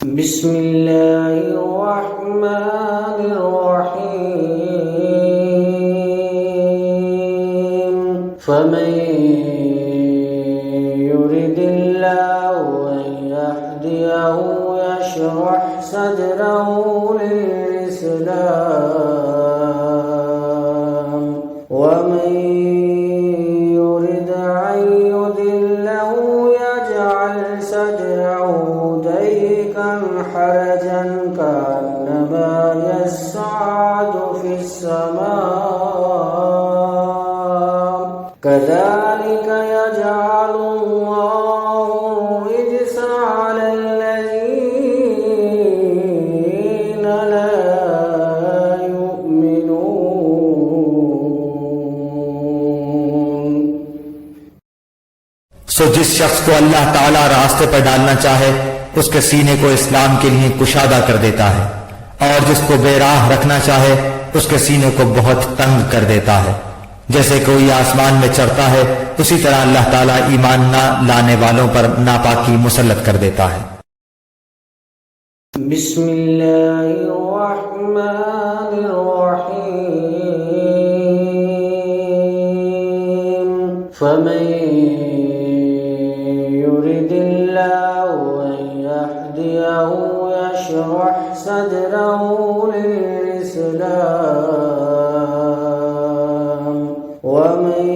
बिस्मिल्लाहिर्रहमानिर्रहीम फमन युरिदिल्लाहु अन यहदियहु यशरह सदरहु लिल-इस्लाम वमन युरिद अन युदिल्लहु यजअल सदरहु दैकन हरजन कअन्नमा यस्अदु फिस्समा कज़ालिक यजअलुल्लाहु रिज्सा अलल्लज़ीना ला युमिनून। सो जिस शख्स को अल्लाह ताला रास्ते पर डालना चाहे उसके सीने को इस्लाम के लिए कुशादा कर देता है, और जिसको बेराह रखना चाहे उसके सीने को बहुत तंग कर देता है। जैसे कोई आसमान में चढ़ता है उसी तरह अल्लाह ताला ईमान न लाने वालों पर नापाकी मुसल्लत कर देता है। बिस्मिल्लाहिर्रहमानिर्रहीम फमन युरिदिल्लाहु अन यहदियहु यशरह सदरहु लिल-इस्लाम वमन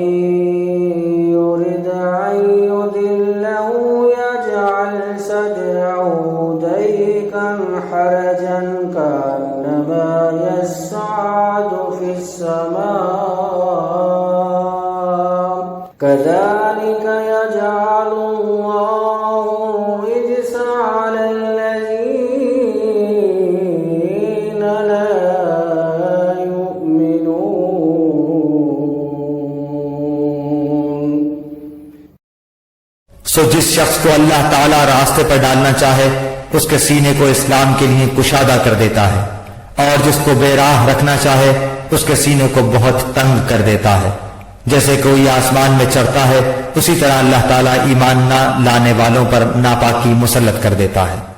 युरिद अन युदिल्लहु यजअल सदरहु दैकन हरजन कअन्नमा यस्अदु फिस्समा कज़ालिक यजअलुल्लाहु रिज्सा अलल्लज़ीना ला युमिनून। सो जिस शख्स को अल्लाह ताला रास्ते पर डालना चाहे उसके सीने को इस्लाम के लिए कुशादा कर देता है, और जिसको बेराह रखना चाहे उसके सीने को बहुत तंग कर देता है। जैसे कोई आसमान में चढ़ता है उसी तरह अल्लाह ताला ईमान न लाने वालों पर नापाकी मुसल्लत कर देता है।